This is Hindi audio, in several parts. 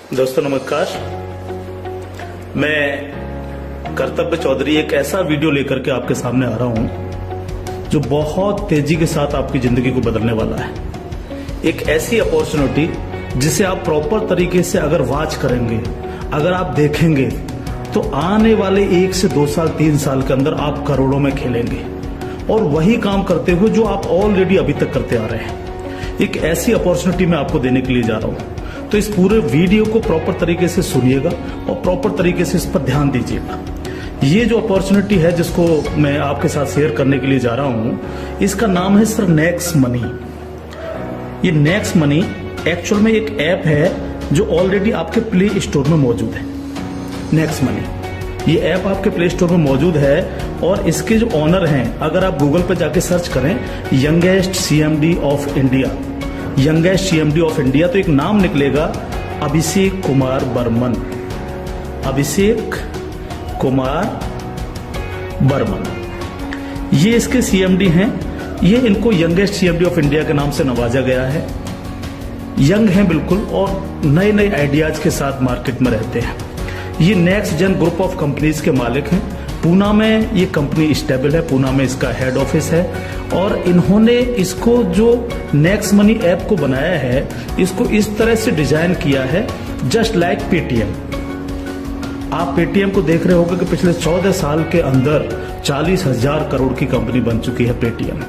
दोस्तों नमस्कार। मैं कर्तव्य चौधरी एक ऐसा वीडियो लेकर के आपके सामने आ रहा हूं जो बहुत तेजी के साथ आपकी जिंदगी को बदलने वाला है। एक ऐसी अपॉर्चुनिटी जिसे आप प्रॉपर तरीके से अगर वॉच करेंगे, अगर आप देखेंगे तो आने वाले 1 से 2 साल 3 साल के अंदर आप करोड़ों में खेलेंगे और वही काम करते हुए जो आप ऑलरेडी अभी तक करते आ रहे हैं। एक ऐसी अपॉर्चुनिटी मैं आपको देने के लिए जा रहा हूं, तो इस पूरे वीडियो को प्रॉपर तरीके से सुनिएगा और प्रॉपर तरीके से इस पर ध्यान दीजिएगा। ये जो अपॉर्चुनिटी है जिसको मैं आपके साथ शेयर करने के लिए जा रहा हूं, इसका नाम है सर नेक्स्ट मनी। ये नेक्स्ट मनी एक्चुअल में एक ऐप है जो ऑलरेडी आपके प्ले स्टोर में मौजूद है। नेक्स्ट मनी ये ऐप आपके प्ले स्टोर में मौजूद है और इसके जो ऑनर हैं, अगर आप गूगल पर जाके सर्च करें youngest CMD of India, youngest CMD of India, तो एक नाम निकलेगा अभिषेक कुमार बर्मन। अभिषेक कुमार बर्मन ये इसके सीएमडी हैं। ये इनको यंगेस्ट सीएमडी ऑफ इंडिया के नाम से नवाजा गया है। यंग हैं बिल्कुल और नए नए आइडियाज के साथ मार्केट में रहते हैं। ये Next Gen group of companies के मालिक हैं। पूना में ये कंपनी स्टेबल है, पूना में इसका हेड ऑफिस है और इन्होंने इसको जो नेक्स्ट मनी ऐप को बनाया है, इसको इस तरह से डिजाइन किया है जस्ट लाइक पेटीएम। आप पेटीएम को देख रहे होंगे कि पिछले 14 साल के अंदर 40,000 करोड़ की कंपनी बन चुकी है पेटीएम।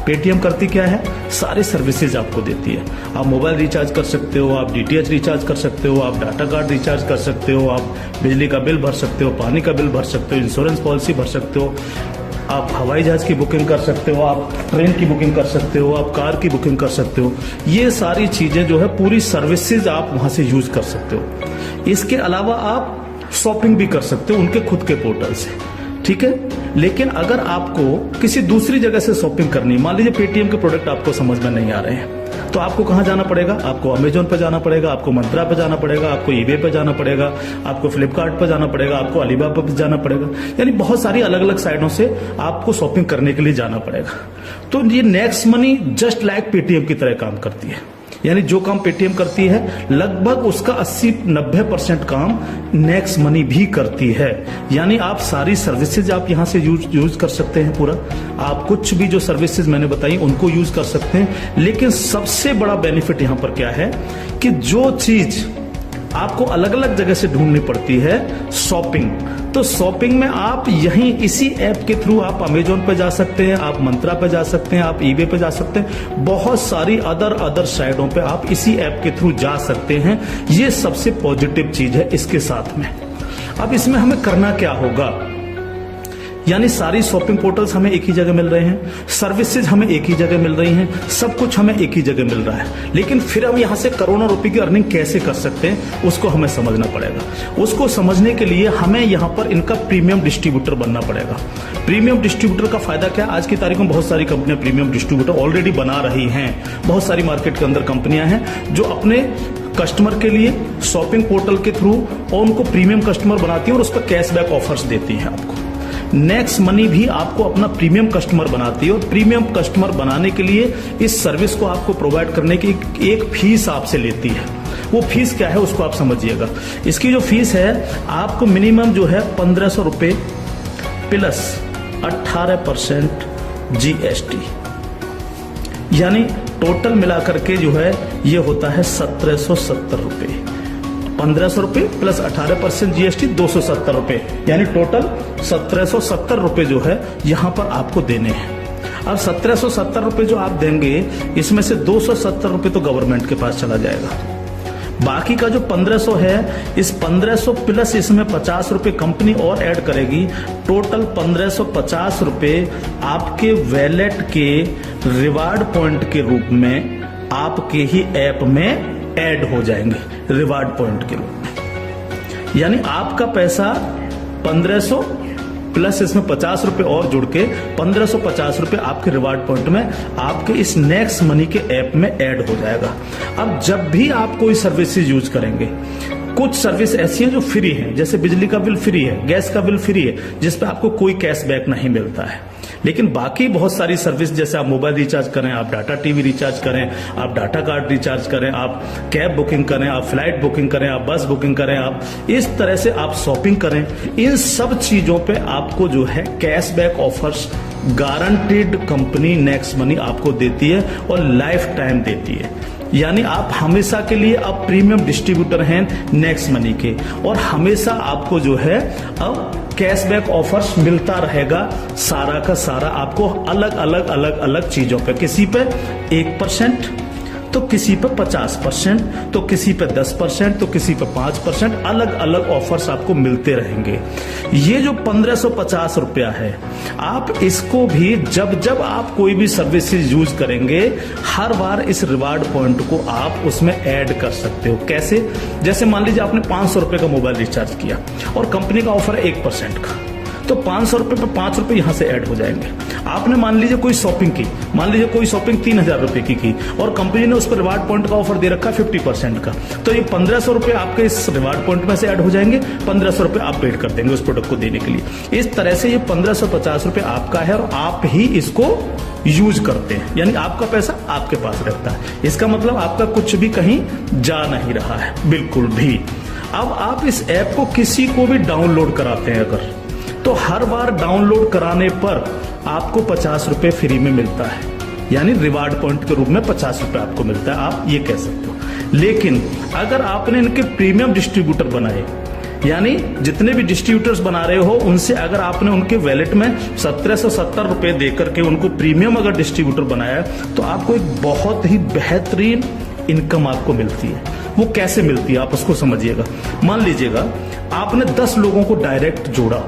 पेटीएम करती क्या है? सारी सर्विसेज आपको देती है। आप मोबाइल रिचार्ज कर सकते हो, आप डीटीएच रिचार्ज कर सकते हो, आप डाटा कार्ड रिचार्ज कर सकते हो, आप बिजली का बिल भर सकते हो, पानी का बिल भर सकते हो, इंश्योरेंस पॉलिसी भर सकते हो, आप हवाई जहाज की बुकिंग कर सकते हो, आप ट्रेन की बुकिंग कर सकते हो, आप कार की बुकिंग कर सकते हो। ये सारी चीजें जो है पूरी सर्विसेज आप वहां से यूज कर सकते हो। इसके अलावा आप शॉपिंग भी कर सकते हो उनके खुद के पोर्टल से, ठीक है। लेकिन अगर आपको किसी दूसरी जगह से शॉपिंग करनी है, मान लीजिए पेटीएम के प्रोडक्ट आपको समझ में नहीं आ रहे हैं, तो आपको कहां जाना पड़ेगा? आपको अमेजोन पे जाना पड़ेगा, आपको मंत्रा पे जाना पड़ेगा, आपको ईबे पे जाना पड़ेगा, आपको फ्लिपकार्ट पे जाना पड़ेगा, आपको अलीबाबा पे जाना पड़ेगा। यानी बहुत सारी अलग अलग साइटों से आपको शॉपिंग करने के लिए जाना पड़ेगा। तो ये next money just like Paytm की तरह काम करती है। यानी जो काम पेटीएम करती है लगभग उसका 80-90% काम नेक्स्ट मनी भी करती है। यानी आप सारी सर्विसेज आप यहां से यूज कर सकते हैं। पूरा आप कुछ भी जो सर्विसेज मैंने बताई उनको यूज कर सकते हैं। लेकिन सबसे बड़ा बेनिफिट यहां पर क्या है कि जो चीज आपको अलग अलग जगह से ढूंढनी पड़ती है, शॉपिंग, तो शॉपिंग में आप यहीं इसी ऐप के थ्रू आप अमेजोन पे जा सकते हैं, आप मंत्रा पे जा सकते हैं, आप ईबे पे जा सकते हैं, बहुत सारी अदर साइटों पे आप इसी ऐप के थ्रू जा सकते हैं। ये सबसे पॉजिटिव चीज है इसके साथ में। अब इसमें हमें करना क्या होगा? यानी सारी शॉपिंग पोर्टल्स हमें एक ही जगह मिल रहे हैं, सर्विसेज हमें एक ही जगह मिल रही हैं, सब कुछ हमें एक ही जगह मिल रहा है। लेकिन फिर हम यहां से करोड़ों रुपए की अर्निंग कैसे कर सकते हैं उसको हमें समझना पड़ेगा। उसको समझने के लिए हमें यहां पर इनका प्रीमियम डिस्ट्रीब्यूटर बनना पड़ेगा। प्रीमियम डिस्ट्रीब्यूटर का फायदा क्या है? आज की तारीख में बहुत सारी कंपनियां प्रीमियम डिस्ट्रीब्यूटर ऑलरेडी बना रही हैं। बहुत सारी मार्केट के अंदर कंपनियां हैं जो अपने कस्टमर के लिए शॉपिंग पोर्टल के थ्रू और उनको प्रीमियम कस्टमर बनाती हैं और उस पर कैशबैक ऑफर्स देती हैं आपको। नेक्स्ट मनी भी आपको अपना प्रीमियम कस्टमर बनाती है और प्रीमियम कस्टमर बनाने के लिए इस सर्विस को आपको प्रोवाइड करने की एक फीस आपसे लेती है। वो फीस क्या है उसको आप समझिएगा। इसकी जो फीस है आपको मिनिमम जो है 1,500 रुपए प्लस 18% जीएसटी, यानी टोटल मिलाकर के जो है ये होता है 1,770 रुपए। 1,500 रुपए प्लस 18% जीएसटी 270 रुपए, यानी टोटल 1,770 रुपए जो है यहां पर आपको देने हैं। अब 1,770 रुपए जो आप देंगे, इसमें से 270 रुपए तो गवर्नमेंट के पास चला जाएगा। बाकी का जो 1,500 है, इस 1,500 प्लस इसमें 50 रुपए कंपनी और ऐड करेगी। टोटल 1,550 रुपए आपके वैलेट के रिवार्ड पॉइंट के रूप में आपके ही ऐप में ऐड हो जाएंगे रिवार्ड पॉइंट के रूप में। यानी आपका पैसा 1,500 प्लस इसमें 50 रुपए और जुड़ के 1,550 रुपए आपके रिवार्ड पॉइंट में आपके इस नेक्स्ट मनी के ऐप में ऐड हो जाएगा। अब जब भी आप कोई सर्विसेज यूज करेंगे, कुछ सर्विस ऐसी है जो फ्री है, जैसे बिजली का बिल फ्री है, गैस का बिल फ्री है, जिसपे आपको कोई कैशबैक नहीं मिलता है। लेकिन बाकी बहुत सारी सर्विस, जैसे आप मोबाइल रिचार्ज करें, आप डाटा टीवी रिचार्ज करें, आप डाटा कार्ड रिचार्ज करें, आप कैब बुकिंग करें, आप फ्लाइट बुकिंग करें, आप बस बुकिंग करें, आप इस तरह से आप शॉपिंग करें, इन सब चीजों पे आपको जो है cashback offers guaranteed company next money आपको देती है और लाइफ टाइम देती है। यानी आप हमेशा के लिए अब प्रीमियम डिस्ट्रीब्यूटर हैं नेक्स्ट मनी के, और हमेशा आपको जो है अब कैशबैक ऑफर्स मिलता रहेगा सारा का सारा आपको अलग अलग चीजों पे, किसी पे 1%, तो किसी पे 50%, तो किसी पे 10%, तो किसी पे 5%, अलग अलग ऑफर्स आपको मिलते रहेंगे। ये जो 1550 रुपया है, आप इसको भी जब जब आप कोई भी सर्विसेज यूज करेंगे, हर बार इस रिवार्ड पॉइंट को आप उसमें ऐड कर सकते हो। कैसे? जैसे मान लीजिए आपने 500 रुपए का मोबाइल रिचार्ज किया और कंपनी का ऑफर है 1% का, तो 500 रुपए पे 5 रुपए यहां से ऐड हो जाएंगे। आपने मान लीजिए कोई शॉपिंग की, मान लीजिए कोई शॉपिंग 3000 रुपए की और कंपनी ने उस पर रिवार्ड पॉइंट का ऑफर दे रखा 50% का, तो ये 1500 रुपए आपके इस रिवार्ड पॉइंट में से ऐड हो जाएंगे, 1500 रुपए आप पेड कर देंगे उस प्रोडक्ट को देने के लिए। इस तरह से ये 1550 रुपए आपका है और आप ही इसको यूज करते हैं, यानी आपका पैसा आपके पास रहता है। इसका मतलब आपका कुछ भी कहीं जा नहीं रहा है, बिल्कुल भी। अब आप इस ऐप को किसी को भी डाउनलोड कराते हैं अगर, तो हर बार डाउनलोड कराने पर आपको 50 रुपए फ्री में मिलता है, यानी रिवार्ड पॉइंट के रूप में 50 रुपए आपको मिलता है, आप ये कह सकते हो। लेकिन अगर आपने इनके प्रीमियम डिस्ट्रीब्यूटर बनाए, यानी जितने भी डिस्ट्रीब्यूटर्स बना रहे हो उनसे अगर आपने उनके वैलेट में 1770 रुपए देकर के उनको प्रीमियम अगर डिस्ट्रीब्यूटर बनाया, तो आपको एक बहुत ही बेहतरीन इनकम आपको मिलती है। वो कैसे मिलती है आप उसको समझिएगा। मान लीजिएगा आपने 10 लोगों को डायरेक्ट जोड़ा,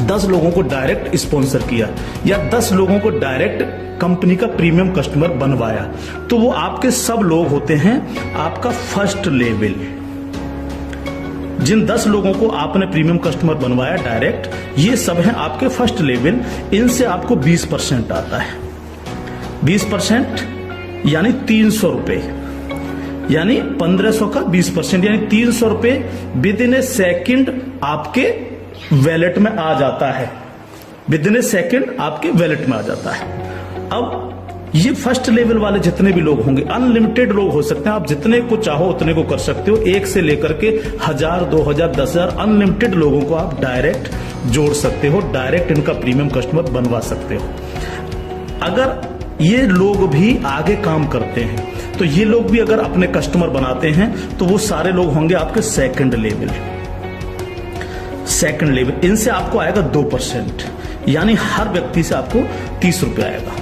10 लोगों को डायरेक्ट स्पॉन्सर किया, या 10 लोगों को डायरेक्ट कंपनी का प्रीमियम कस्टमर बनवाया, तो वो आपके सब लोग होते हैं आपका फर्स्ट लेवल। जिन 10 लोगों को आपने प्रीमियम कस्टमर बनवाया डायरेक्ट, ये सब हैं आपके फर्स्ट लेवल। इनसे आपको 20% आता है, 20% यानी 300 रुपए, यानी 1500 का 20%, यानी 300 रुपए विद इन ए सेकेंड आपके वैलेट में आ जाता है, विद इन ए सेकेंड आपके वैलेट में आ जाता है। अब ये फर्स्ट लेवल वाले जितने भी लोग होंगे, अनलिमिटेड लोग हो सकते हैं, आप जितने को चाहो उतने को कर सकते हो, 1 से लेकर के 1000, 2000, 10,000 अनलिमिटेड लोगों को आप डायरेक्ट जोड़ सकते हो, डायरेक्ट इनका प्रीमियम कस्टमर बनवा सकते हो। अगर ये लोग भी आगे काम करते हैं, तो ये लोग भी अगर अपने कस्टमर बनाते हैं, तो वो सारे लोग होंगे आपके सेकंड लेवल। इनसे आपको आएगा 2%, यानी हर व्यक्ति से आपको 30 रुपए आएगा।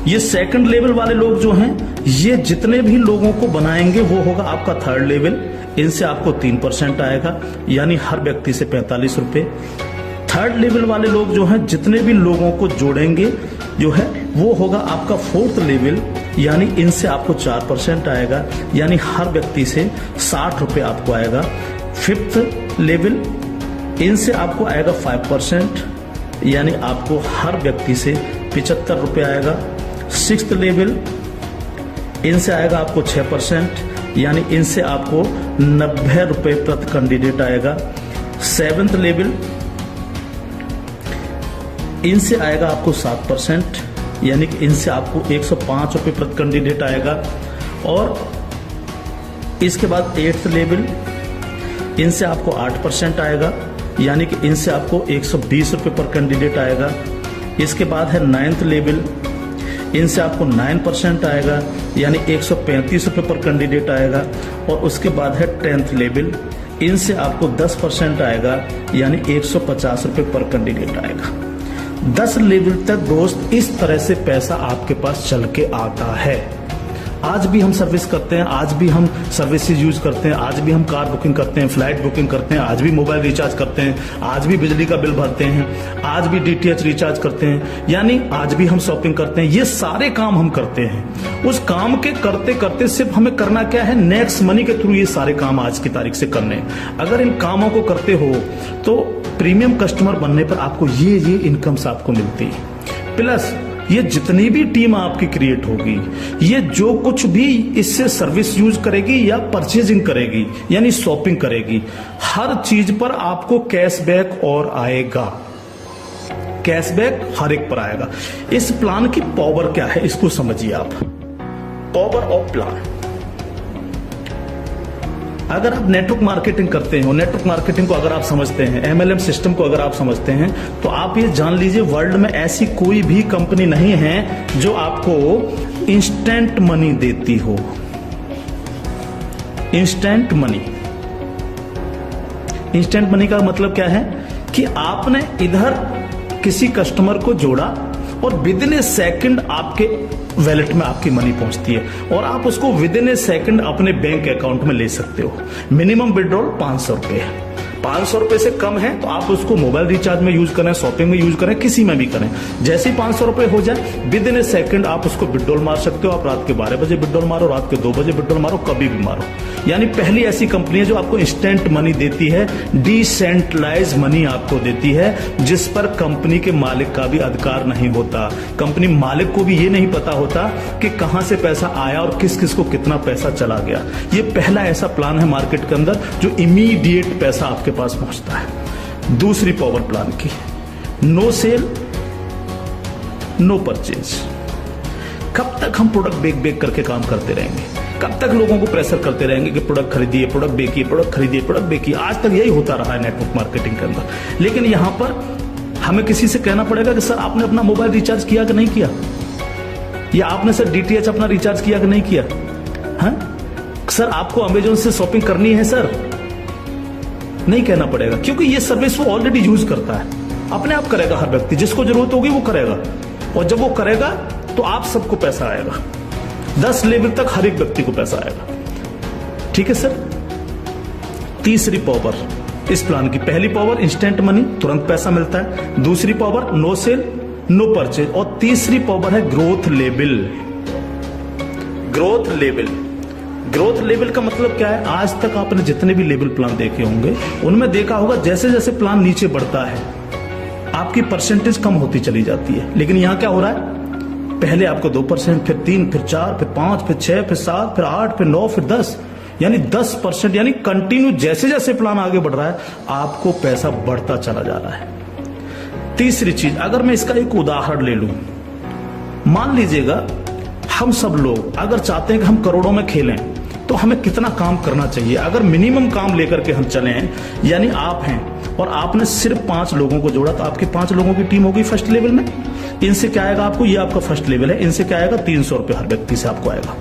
ये सेकंड लेवल वाले लोग जो हैं, ये जितने भी लोगों को बनाएंगे वो होगा आपका थर्ड लेवल। इनसे आपको 3% आएगा, यानी हर व्यक्ति से 45 रुपए। थर्ड लेवल वाले लोग जो हैं, जितने भी लोगों को जोड़ेंगे जो है, वो होगा आपका फोर्थ लेवल, यानी इनसे आपको 4% आएगा, यानी हर व्यक्ति से 60 रुपए आपको आएगा। फिफ्थ लेवल, इनसे आपको आएगा 5%, यानी आपको हर व्यक्ति से 75 रुपए आएगा। सिक्स्थ लेवल, इनसे आएगा आपको 6%, यानी इनसे आपको 90 रुपए प्रति कैंडिडेट आएगा। सेवेंथ लेवल, इनसे आएगा आपको 7%, यानी कि इनसे आपको 105 रुपए प्रति कैंडिडेट आएगा। और इसके बाद 8th लेवल, इनसे आपको 8% आएगा, यानी कि इनसे आपको 120 रुपए पर कैंडिडेट आएगा। इसके बाद है 9th लेवल, इनसे आपको 9% आएगा, यानी 135 रुपए पर कैंडिडेट आएगा। और उसके बाद है 10th लेवल, इनसे आपको 10% आएगा, यानी 150 रुपए पर कैंडिडेट आएगा। 10 लेवल तक दोस्त इस तरह से पैसा आपके पास चल के आता है। आज भी हम सर्विस करते हैं, आज भी हम सर्विसेज यूज करते हैं, आज भी हम कार बुकिंग करते हैं, फ्लाइट बुकिंग करते हैं, आज भी मोबाइल रिचार्ज करते हैं, आज भी बिजली का बिल भरते हैं, आज भी DTH रिचार्ज करते हैं, यानी आज भी हम शॉपिंग करते हैं। ये सारे काम हम करते हैं। उस काम के करते करते सिर्फ हमें करना क्या है, नेक्स्ट मनी के थ्रू ये सारे काम आज की तारीख से करने हैं। अगर इन कामों को करते हो तो प्रीमियम कस्टमर बनने पर आपको ये इनकम्स आपको मिलती है। प्लस ये जितनी भी टीम आपकी क्रिएट होगी, ये जो कुछ भी इससे सर्विस यूज करेगी या परचेजिंग करेगी, यानी शॉपिंग करेगी, हर चीज पर आपको कैशबैक और आएगा। कैशबैक हर एक पर आएगा। इस प्लान की पावर क्या है इसको समझिए आप। पावर ऑफ प्लान, अगर आप नेटवर्क मार्केटिंग करते हो, नेटवर्क मार्केटिंग को अगर आप समझते हैं, MLM सिस्टम को अगर आप समझते हैं, तो आप ये जान लीजिए वर्ल्ड में ऐसी कोई भी कंपनी नहीं है जो आपको इंस्टेंट मनी देती हो। इंस्टेंट मनी, इंस्टेंट मनी का मतलब क्या है कि आपने इधर किसी कस्टमर को जोड़ा और विद इन ए सेकंड आपके वैलेट में आपकी मनी पहुंचती है और आप उसको विद इन ए सेकंड अपने बैंक अकाउंट में ले सकते हो। मिनिमम विड्रॉल 500 रुपए है। 500 रुपए से कम है तो आप उसको मोबाइल रिचार्ज में यूज करें, शॉपिंग में यूज करें, किसी में भी करें। जैसे ही 500 रुपए हो जाए विद इन ए सेकंड आप उसको विड्रॉल मार सकते हो। आप रात के 12 बजे विड्रॉल मारो, रात के 2 बजे विड्रॉल मारो, कभी भी मारो। यानी पहली ऐसी कंपनी है जो आपको इंस्टेंट मनी देती है, डिसेंट्रलाइज मनी आपको देती है, जिस पर कंपनी के मालिक का भी अधिकार नहीं होता। कंपनी मालिक को भी ये नहीं पता होता कि कहां से पैसा आया और किस किस को कितना पैसा चला गया। ये पहला ऐसा प्लान है मार्केट के अंदर जो इमीडिएट पैसा आपके पास पहुंचता है। दूसरी पावर प्लान की, नो सेल नो परचेज। कब तक हम प्रोडक्ट बेक करके काम करते रहेंगे? कब तक लोगों को प्रेशर करते रहेंगे कि प्रोडक्ट खरीदिए, प्रोडक्ट बेकिए, प्रोडक्ट खरीदिए, प्रोडक्ट बेकिए? आज तक यही होता रहा है नेटवर्क मार्केटिंग के अंदर। लेकिन यहां पर हमें किसी से कहना पड़ेगा कि सर आपने अपना मोबाइल रिचार्ज किया कि नहीं किया, या आपने सर DTH अपना रिचार्ज किया कि नहीं किया? हाँ सर आपको अमेजोन से शॉपिंग करनी है सर, नहीं कहना पड़ेगा, क्योंकि ये सर्विस वो ऑलरेडी यूज करता है। अपने आप करेगा, हर व्यक्ति जिसको जरूरत होगी वो करेगा, और जब वो करेगा तो आप सबको पैसा आएगा। 10 लेवल तक हर एक व्यक्ति को पैसा आएगा। ठीक है सर। तीसरी पावर इस प्लान की, पहली पावर इंस्टेंट मनी, तुरंत पैसा मिलता है। दूसरी power no sale no purchase, और तीसरी पावर है growth level. Growth level, growth level का मतलब क्या है? आज तक आपने जितने भी लेवल प्लान देखे होंगे उनमें देखा होगा जैसे जैसे प्लान नीचे बढ़ता है आपकी परसेंटेज कम होती चली जाती है। लेकिन यहां क्या हो रहा है? पहले आपको 2%, फिर 3, फिर 4, फिर 5, फिर 6, फिर 7, फिर 8, फिर 9, फिर 10, यानी 10%, यानी कंटिन्यू जैसे जैसे प्लान आगे बढ़ रहा है आपको पैसा बढ़ता चला जा रहा है। तीसरी चीज, अगर मैं इसका एक उदाहरण ले लूं, मान लीजिएगा हम सब लोग अगर चाहते हैं कि हम करोड़ों में खेलें तो हमें कितना काम करना चाहिए? अगर मिनिमम काम लेकर के हम चले, यानी आप हैं और आपने सिर्फ 5 लोगों को जोड़ा तो आपकी 5 लोगों की टीम होगी फर्स्ट लेवल में। इनसे क्या आएगा आपको? ये आपका फर्स्ट लेवल है, इनसे क्या आएगा? 300 रुपए हर व्यक्ति से आपको आएगा।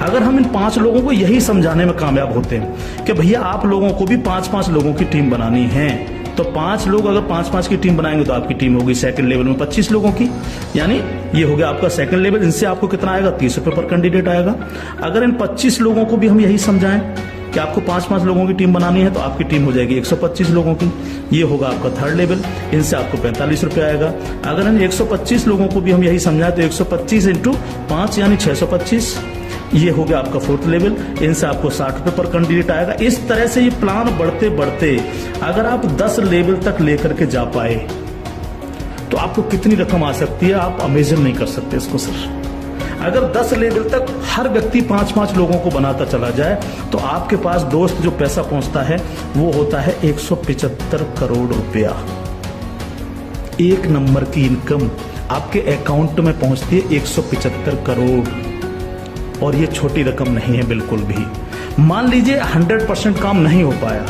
अगर हम इन 5 लोगों को यही समझाने में कामयाब होते हैं कि भैया आप लोगों को भी 5-5 लोगों की टीम बनानी है, तो 5 लोग अगर 5-5 की टीम बनाएंगे तो आपकी टीम होगी सेकंड लेवल में 25 लोगों की, यानी ये हो गया आपका सेकंड लेवल। इनसे आपको कितना आएगा? 30 रुपए पर कैंडिडेट आएगा। अगर इन 25 लोगों को भी हम यही समझाएं कि आपको 5-5 लोगों की टीम बनानी है तो आपकी टीम हो जाएगी 125 लोगों की, ये होगा आपका थर्ड लेवल। इनसे आपको 45 रुपए आएगा। अगर इन 125 लोगों को भी हम यही समझाएं तो 125 इंटू 5 यानी 625, ये हो गया आपका फोर्थ लेवल। इनसे आपको 60 रुपए पर कैंडिडेट आएगा। इस तरह से ये प्लान बढ़ते बढ़ते अगर आप 10 लेवल तक लेकर के जा पाए तो आपको कितनी रकम आ सकती है आप इमेजिन नहीं कर सकते इसको सर। अगर 10 लेवल तक हर व्यक्ति 5-5 लोगों को बनाता चला जाए तो आपके पास दोस्त जो पैसा पहुंचता है वो होता है 175 करोड़ रुपया। एक नंबर की इनकम आपके अकाउंट में पहुंचती है 175 करोड़, और ये छोटी रकम नहीं है बिल्कुल भी। मान लीजिए 100% काम नहीं हो पाया,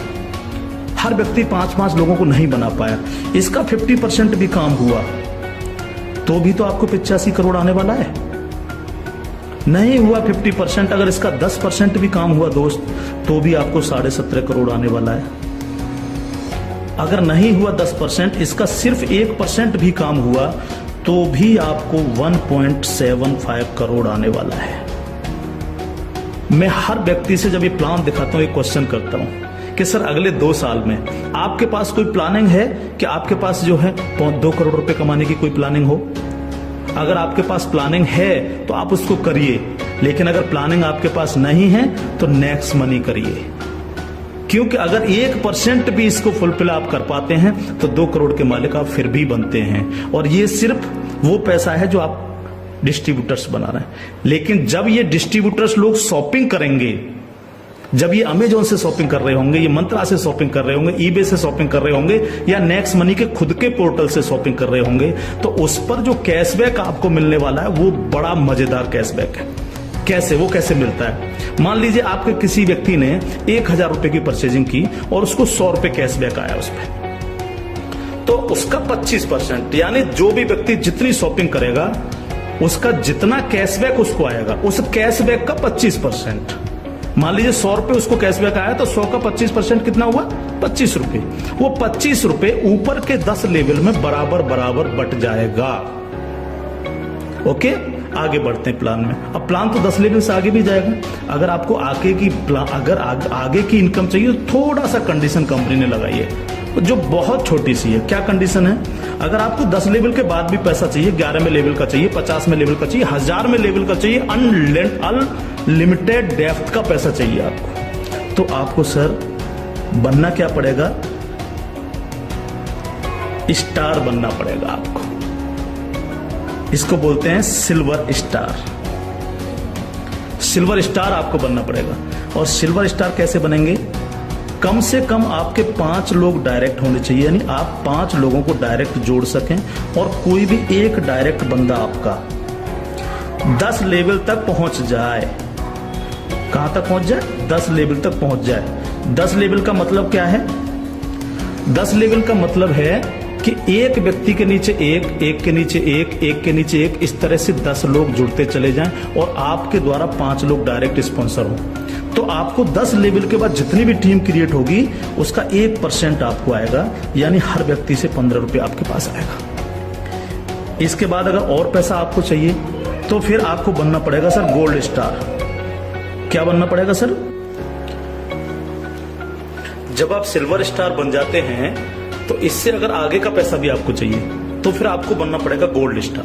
हर व्यक्ति 5-5 लोगों को नहीं बना पाया, इसका 50% भी काम हुआ तो भी तो आपको 85 करोड़ आने वाला है। नहीं हुआ 50%, अगर इसका 10% भी काम हुआ दोस्त तो भी आपको 17.5 करोड़ आने वाला है। अगर नहीं हुआ 10%, इसका सिर्फ 1% भी काम हुआ तो भी आपको 1.75 करोड़ आने वाला है। मैं हर व्यक्ति से जब ये प्लान दिखाता हूं एक क्वेश्चन करता हूं कि सर अगले 2 साल में आपके पास कोई प्लानिंग है कि आपके पास जो है 2 करोड़ रुपए कमाने की कोई प्लानिंग हो? अगर आपके पास प्लानिंग है तो आप उसको करिए, लेकिन अगर प्लानिंग आपके पास नहीं है तो नेक्स्ट मनी करिए, क्योंकि अगर 1% भी इसको फुलफिल आप कर पाते हैं तो 2 करोड़ के मालिक आप फिर भी बनते हैं। और ये सिर्फ वो पैसा है जो आप डिस्ट्रीब्यूटर्स बना रहे हैं। लेकिन जब ये डिस्ट्रीब्यूटर्स लोग शॉपिंग करेंगे, जब ये अमेजोन से शॉपिंग कर रहे होंगे, ये मंत्रा से शॉपिंग कर रहे होंगे, ईबे से शॉपिंग कर रहे होंगे, या नेक्स्ट मनी के खुद के पोर्टल से शॉपिंग कर रहे होंगे, तो उस पर जो कैशबैक आपको मिलने वाला है वो बड़ा मजेदार कैशबैक है। कैसे, वो कैसे मिलता है? मान लीजिए आपके किसी व्यक्ति ने 1000 रुपए की परचेजिंग की और उसको 100 रुपए कैशबैक आया उस पर, तो उसका 25%, यानी जो भी व्यक्ति जितनी शॉपिंग करेगा उसका जितना कैशबैक उसको आएगा, उस कैशबैक का 25%। मान लीजिए 100 रुपए उसको कैशबैक आया, तो 100 का 25% कितना हुआ? 25 रुपए। वो 25 रुपए ऊपर के 10 लेवल में बराबर बराबर बट जाएगा। ओके, आगे बढ़ते हैं प्लान में। अब प्लान तो 10 लेवल से आगे भी जाएगा। अगर आपको आगे की इनकम चाहिए तो थोड़ा सा कंडीशन कंपनी ने लगाई है जो बहुत छोटी सी है। क्या कंडीशन है? अगर आपको 10 लेवल के बाद भी पैसा चाहिए, 11 में लेवल का चाहिए, 50 में लेवल का चाहिए, 1000 में लेवल का चाहिए, अनलिमिटेड डेप्थ का पैसा चाहिए आपको, तो आपको सर बनना क्या पड़ेगा? स्टार बनना पड़ेगा आपको। इसको बोलते हैं सिल्वर स्टार। सिल्वर स्टार आपको बनना पड़ेगा। और सिल्वर स्टार कैसे बनेंगे? कम से कम आपके 5 लोग डायरेक्ट होने चाहिए, यानी आप 5 लोगों को डायरेक्ट जोड़ सकें, और कोई भी एक डायरेक्ट बंदा आपका 10 लेवल तक पहुंच जाए। कहां तक पहुंच जाए? 10 लेवल तक पहुंच जाए। 10 लेवल का मतलब क्या है? 10 लेवल का मतलब है कि एक व्यक्ति के नीचे एक के नीचे एक के नीचे एक, इस तरह से 10 लोग जुड़ते चले जाएं और आपके द्वारा 5 लोग डायरेक्ट स्पॉन्सर हो, तो आपको 10 लेवल के बाद जितनी भी टीम क्रिएट होगी उसका 1% आपको आएगा, यानी हर व्यक्ति से 15 रुपए आपके पास आएगा। इसके बाद अगर और पैसा आपको चाहिए तो फिर आपको बनना पड़ेगा सर गोल्ड स्टार। क्या बनना पड़ेगा सर? जब आप सिल्वर स्टार बन जाते हैं तो इससे अगर आगे का पैसा भी आपको चाहिए तो फिर आपको बनना पड़ेगा गोल्ड स्टार।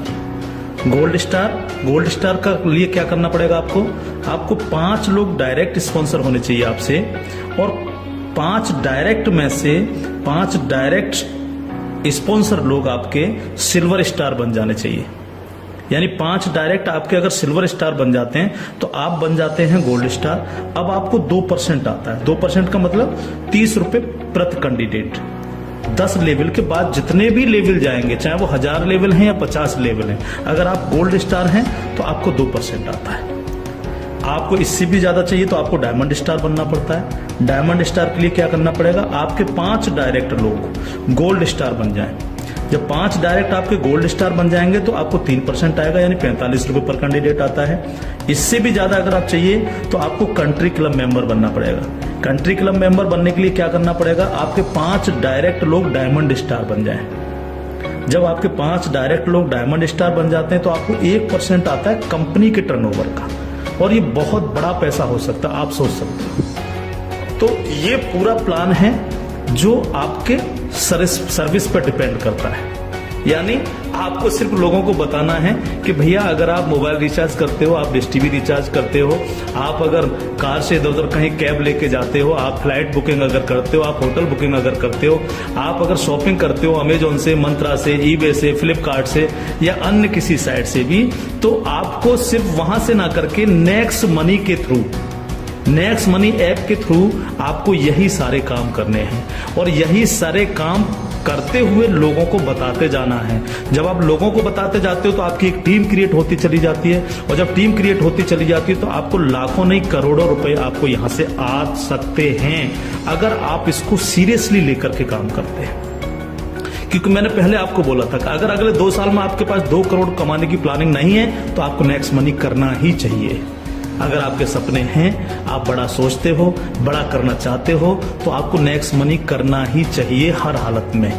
गोल्ड स्टार का लिए क्या करना पड़ेगा आपको 5 लोग डायरेक्ट स्पॉन्सर होने चाहिए आपसे, और 5 डायरेक्ट में से 5 डायरेक्ट स्पॉन्सर लोग आपके सिल्वर स्टार बन जाने चाहिए। यानी 5 डायरेक्ट आपके अगर सिल्वर स्टार बन जाते हैं तो आप बन जाते हैं गोल्ड स्टार। अब आपको 2% आता है। 2% का मतलब 30 रुपए प्रति कैंडिडेट। 10 लेवल के बाद जितने भी लेवल जाएंगे, चाहे वो 1000 लेवल हैं या 50 लेवल हैं, अगर आप गोल्ड स्टार हैं तो आपको 2% आता है। आपको इससे भी ज्यादा चाहिए तो आपको डायमंड स्टार बनना पड़ता है। डायमंड स्टार के लिए क्या करना पड़ेगा? आपके 5 डायरेक्ट लोग गोल्ड स्टार बन जाएं। जब 5 डायरेक्ट आपके गोल्ड स्टार बन जाएंगे तो आपको 3% आएगा, यानी 45 रुपए पर कैंडिडेट आता है। इससे भी ज्यादा अगर आप चाहिए तो आपको कंट्री क्लब मेंबर बनना पड़ेगा। कंट्री क्लब मेंबर बनने के लिए क्या करना पड़ेगा? आपके 5 डायरेक्ट लोग डायमंड स्टार बन जाएं। जब आपके 5 डायरेक्ट लोग डायमंड स्टार बन जाते हैं तो आपको 1% आता है कंपनी के टर्नओवर का, और ये बहुत बड़ा पैसा हो सकता है, आप सोच सकते हो। तो ये पूरा प्लान है जो आपके सर्विस पर डिपेंड करता है। यानी आपको सिर्फ लोगों को बताना है कि भैया अगर आप मोबाइल रिचार्ज करते हो, आप डिश टीवी रिचार्ज करते हो, आप अगर कार से इधर उधर कहीं कैब लेके जाते हो, आप फ्लाइट बुकिंग अगर करते हो, आप होटल बुकिंग अगर करते हो, आप अगर शॉपिंग करते हो अमेजोन से, मंत्रा से, ईबे से, फ्लिपकार्ट से या अन्य किसी साइट से भी, तो आपको सिर्फ वहां से ना करके नेक्स्ट मनी के थ्रू, नेक्स्ट मनी ऐप के थ्रू आपको यही सारे काम करने हैं, और यही सारे काम करते हुए लोगों को बताते जाना है। जब आप लोगों को बताते जाते हो तो आपकी एक टीम क्रिएट होती चली जाती है, और जब टीम क्रिएट होती चली जाती है तो आपको लाखों नहीं करोड़ों रुपए आपको यहां से आ सकते हैं, अगर आप इसको सीरियसली लेकर के काम करते हैं। क्योंकि मैंने पहले आपको बोला था कि अगर अगले 2 साल में आपके पास 2 करोड़ कमाने की प्लानिंग नहीं है तो आपको नेक्स्ट मनी करना ही चाहिए। अगर आपके सपने हैं, आप बड़ा सोचते हो, बड़ा करना चाहते हो, तो आपको नेक्स्ट मनी करना ही चाहिए हर हालत में।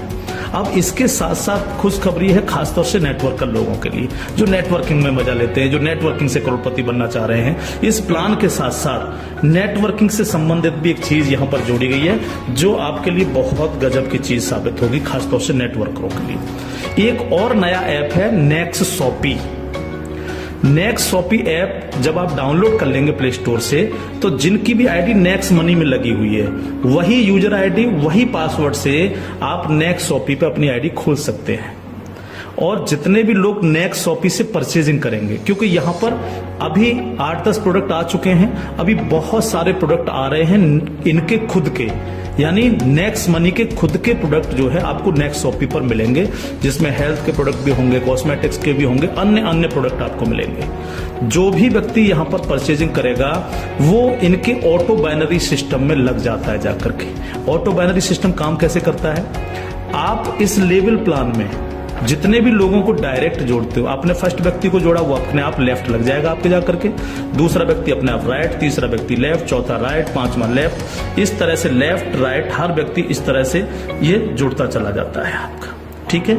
अब इसके साथ साथ खुशखबरी है खासतौर से नेटवर्कर लोगों के लिए, जो नेटवर्किंग में मजा लेते हैं, जो नेटवर्किंग से करोड़पति बनना चाह रहे हैं। इस प्लान के साथ साथ नेटवर्किंग से संबंधित भी एक चीज यहां पर जोड़ी गई है जो आपके लिए बहुत गजब की चीज साबित होगी, खासतौर से नेटवर्करों के लिए। एक और नया ऐप है Next Shopee. Next Shopee app जब आप डाउनलोड कर लेंगे प्ले स्टोर से, तो जिनकी भी आईडी नेक्स्ट मनी में लगी हुई है, वही यूजर आईडी, वही पासवर्ड से आप नेक्स्ट शॉपी पे अपनी आईडी खोल सकते हैं। और जितने भी लोग नेक्स्ट शॉपी से परचेजिंग करेंगे, क्योंकि यहां पर अभी 8-10 प्रोडक्ट आ चुके हैं, अभी बहुत सारे प्रोडक्ट आ रहे हैं इनके खुद के, यानी नेक्स्ट मनी के खुद के प्रोडक्ट जो है आपको नेक्स्ट शॉपी पर मिलेंगे, जिसमें हेल्थ के प्रोडक्ट भी होंगे, कॉस्मेटिक्स के भी होंगे, अन्य प्रोडक्ट आपको मिलेंगे। जो भी व्यक्ति यहां पर परचेजिंग करेगा वो इनके ऑटो बाइनरी सिस्टम में लग जाता है जाकर के। ऑटो बाइनरी सिस्टम काम कैसे करता है, आप इस लेवल प्लान में जितने भी लोगों को डायरेक्ट जोड़ते हो, आपने फर्स्ट व्यक्ति को जोड़ा वो अपने आप लेफ्ट लग जाएगा आपके जाकर के, दूसरा व्यक्ति अपने आप राइट, तीसरा व्यक्ति लेफ्ट, चौथा राइट, पांचवा लेफ्ट, इस तरह से लेफ्ट राइट हर व्यक्ति इस तरह से ये जुड़ता चला जाता है आपका। ठीक है,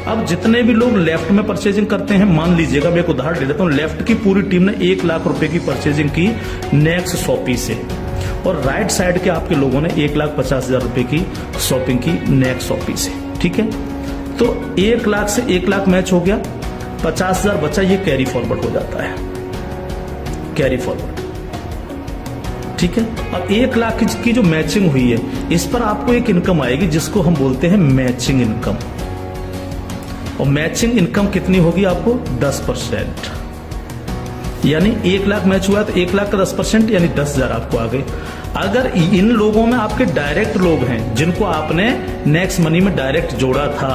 अब जितने भी लोग लेफ्ट में परचेजिंग करते हैं, मान लीजिएगा मैं एक उदाहरण ले लेता हूं, लेफ्ट की पूरी टीम ने 1 लाख रुपए की परचेजिंग की नेक्स्ट शॉपी से, और राइट साइड के आपके लोगों ने 1,50,000 रुपए की शॉपिंग की नेक्स्ट शॉपी से। ठीक है, तो 1 लाख से 1 लाख मैच हो गया, 50,000 बचा, ये कैरी फॉरवर्ड हो जाता है, कैरी फॉरवर्ड। ठीक है, अब 1 लाख की जो मैचिंग हुई है इस पर आपको एक इनकम आएगी जिसको हम बोलते हैं मैचिंग इनकम, और मैचिंग इनकम कितनी होगी आपको 10%, यानी 1 लाख मैच हुआ तो 1 लाख का 10% यानी 10,000 आपको आ गए। अगर इन लोगों में आपके डायरेक्ट लोग हैं जिनको आपने नेक्स्ट मनी में डायरेक्ट जोड़ा था,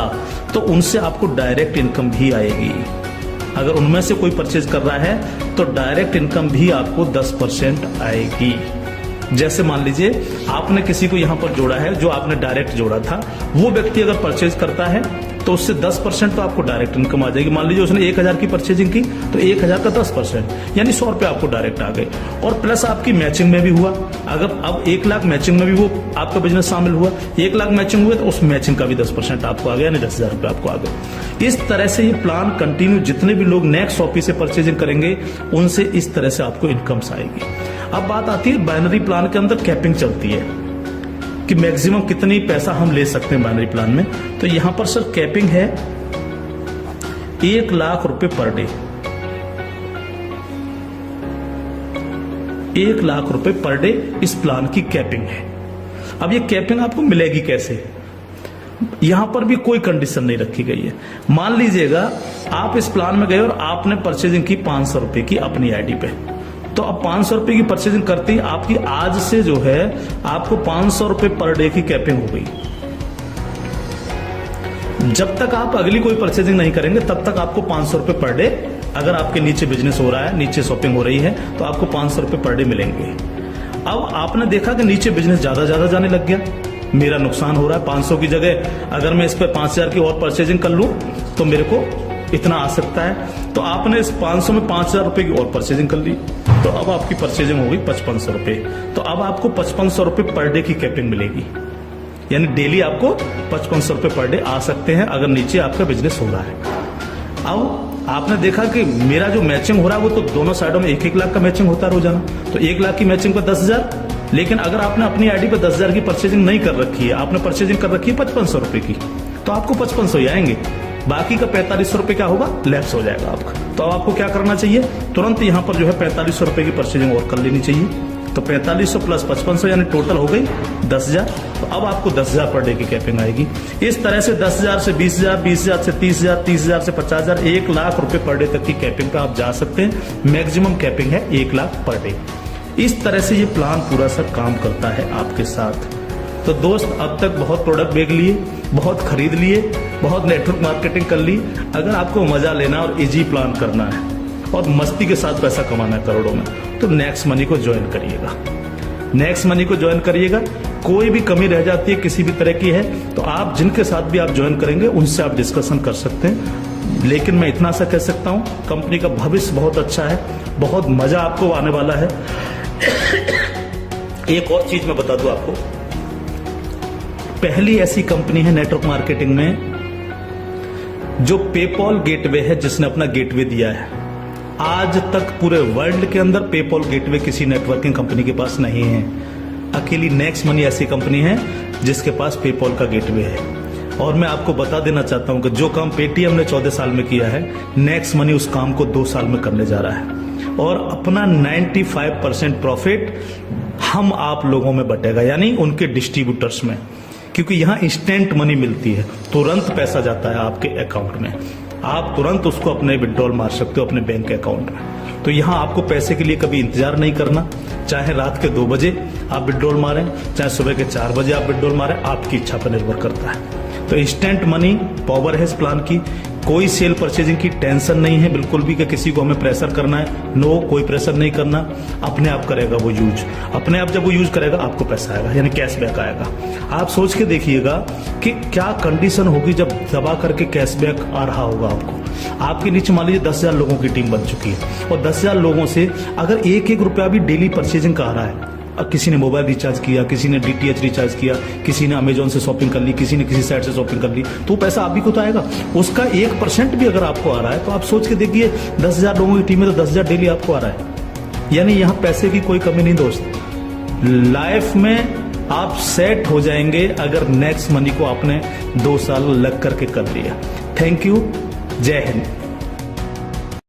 तो उनसे आपको डायरेक्ट इनकम भी आएगी। अगर उनमें से कोई परचेज कर रहा है तो डायरेक्ट इनकम भी आपको 10% आएगी। जैसे मान लीजिए आपने किसी को यहां पर जोड़ा है, जो आपने डायरेक्ट जोड़ा था, वो व्यक्ति अगर परचेज करता है तो उससे 10% तो आपको डायरेक्ट इनकम आ जाएगी। मान लीजिए उसने 1,000 की परचेजिंग की तो 1,000 का 10% यानी 100 रुपए आपको डायरेक्ट आ गए, और प्लस आपकी मैचिंग में भी हुआ। अगर अब 1 लाख मैचिंग में भी वो आपका बिजनेस शामिल हुआ, 1 लाख मैचिंग हुए तो उस मैचिंग का भी 10% आपको आ गया, यानी 10,000 रुपए आपको आ गए। इस तरह से ये प्लान कंटिन्यू, जितने भी लोग नेक्स्ट शॉपी से परचेजिंग करेंगे उनसे इस तरह से आपको इनकम्स आएगी। अब बात आती है बाइनरी प्लान के अंदर कैपिंग चलती है कि मैक्सिमम कितनी पैसा हम ले सकते हैं बाइनरी प्लान में। तो यहां पर सर कैपिंग है 1 लाख रुपए पर डे, 1 लाख रुपए पर डे इस प्लान की कैपिंग है। अब ये कैपिंग आपको मिलेगी कैसे, यहां पर भी कोई कंडीशन नहीं रखी गई है। मान लीजिएगा आप इस प्लान में गए और आपने परचेजिंग की 500 रुपए की अपनी आईडी पे, तो अब 500 रुपए की परचेजिंग करते ही आपकी आज से जो है आपको 500 रुपए पर डे की कैपिंग हो गई। जब तक आप अगली कोई परचेजिंग नहीं करेंगे तब तक आपको 500 रुपए पर डे, अगर आपके नीचे बिजनेस हो रहा है, नीचे शॉपिंग हो रही है, तो आपको 500 रुपए पर डे मिलेंगे। अब आपने देखा कि नीचे बिजनेस ज्यादा जाने लग गया, मेरा नुकसान हो रहा है, 500 की जगह अगर मैं इस पर 5,000 की और परचेजिंग कर लूं तो मेरे को इतना आ सकता है, तो आपने इस 500 में 5,000 रुपए की और परचेजिंग कर ली, तो अब आपकी परचेजिंग हो गई 5,500 रुपए। तो अब आपको 5,500 रुपए पर डे की कैपिंग मिलेगी, यानी डेली आपको 5,500 रुपए पर डे आ सकते हैं अगर नीचे आपका बिजनेस हो रहा है। अब आपने देखा कि मेरा जो मैचिंग हो रहा है वो तो दोनों साइडों में 1-1 लाख का मैचिंग होता है रोजाना, तो 1 लाख की मैचिंग पर 10,000। लेकिन अगर आपने अपनी आईडी पर 10,000 की परचेजिंग नहीं कर रखी है, आपने परचेजिंग कर रखी है 5,500 रुपए की, तो आपको 5,500 ही आएंगे, बाकी का 4,500 रुपए क्या होगा, लैप्स हो जाएगा आपका। तो अब आपको क्या करना चाहिए, तुरंत यहां पर जो है 4,500 रुपए की परचेजिंग और कर लेनी चाहिए। तो 4,500 प्लस 5,500 यानी टोटल हो गई 10,000। तो अब आपको 10,000 पर डे की कैपिंग आएगी। इस तरह से 10,000 से 20,000, 20,000 से 30,000, 30,000 से 50,000, 1 लाख रुपए पर डे तक की कैपिंग पे आप जा सकते हैं। मैक्सिमम कैपिंग है 1 लाख पर डे। इस तरह से ये प्लान पूरा सा काम करता है आपके साथ। तो दोस्त, अब तक बहुत प्रोडक्ट बेच लिए, बहुत खरीद लिए, बहुत नेटवर्क मार्केटिंग कर ली। अगर आपको मजा लेना और इजी प्लान करना है और मस्ती के साथ पैसा कमाना है करोड़ों में, तो नेक्स्ट मनी को ज्वाइन करिएगा। नेक्स्ट मनी को ज्वाइन करिएगा। कोई भी कमी रह जाती है, किसी भी तरह की है, तो आप जिनके साथ भी आप ज्वाइन करेंगे उनसे आप डिस्कशन कर सकते हैं। लेकिन मैं इतना सा कह सकता हूं, कंपनी का भविष्य बहुत अच्छा है, बहुत मजा आपको आने वाला है। एक और चीज मैं बता दूं आपको, पहली ऐसी कंपनी है नेटवर्क मार्केटिंग में जो पेपॉल गेटवे है, जिसने अपना गेटवे दिया है। आज तक पूरे वर्ल्ड के अंदर पेपॉल गेटवे किसी नेटवर्किंग कंपनी के पास नहीं है। अकेली नेक्स्ट मनी ऐसी कंपनी है जिसके पास पेपॉल का गेटवे है। और मैं आपको बता देना चाहता हूं कि जो काम पेटीएम ने 14 साल में किया है, नेक्स्ट मनी उस काम को 2 साल में करने जा रहा है। और अपना 95% प्रॉफिट हम आप लोगों में बटेगा, यानी उनके डिस्ट्रीब्यूटर्स में, क्योंकि यहां इंस्टेंट मनी मिलती है, तुरंत पैसा जाता है आपके अकाउंट में। आप तुरंत उसको अपने विड्रॉल मार सकते हो अपने बैंक अकाउंट में। तो यहाँ आपको पैसे के लिए कभी इंतजार नहीं करना, चाहे रात के 2 बजे आप विड्रॉल मारें, चाहे सुबह के 4 बजे आप विड्रॉल मारें, आपकी इच्छा पर निर्भर करता है। तो इंस्टेंट मनी पावर है इस प्लान की। कोई सेल परचेजिंग की टेंशन नहीं है बिल्कुल भी कि किसी को हमें प्रेशर करना है। नो, कोई प्रेशर नहीं करना, अपने आप करेगा वो यूज। अपने आप जब वो यूज करेगा आपको पैसा आएगा, यानी कैशबैक आएगा। आप सोच के देखिएगा कि क्या कंडीशन होगी जब दबा करके कैशबैक आ रहा होगा आपको। आपके नीचे मान लीजिए 10,000 लोगों की टीम बन चुकी है और 10,000 लोगों से अगर 1-1 रुपया भी डेली परचेजिंग का आ रहा है, किसी ने मोबाइल रिचार्ज किया, किसी ने DTH रिचार्ज किया, किसी ने अमेजोन से शॉपिंग कर ली, किसी ने किसी साइट से शॉपिंग कर ली, तो पैसा आप भी को तो आएगा। उसका 1% भी अगर आपको आ रहा है तो आप सोच के देखिए 10,000 लोगों की टीम में तो 10,000 डेली आपको आ रहा है। यानी यहाँ पैसे की कोई कमी नहीं दोस्त। लाइफ में आप सेट हो जाएंगे अगर नेक्स्ट मनी को आपने 2 साल लग करके कर लिया। थैंक यू, जय हिंद।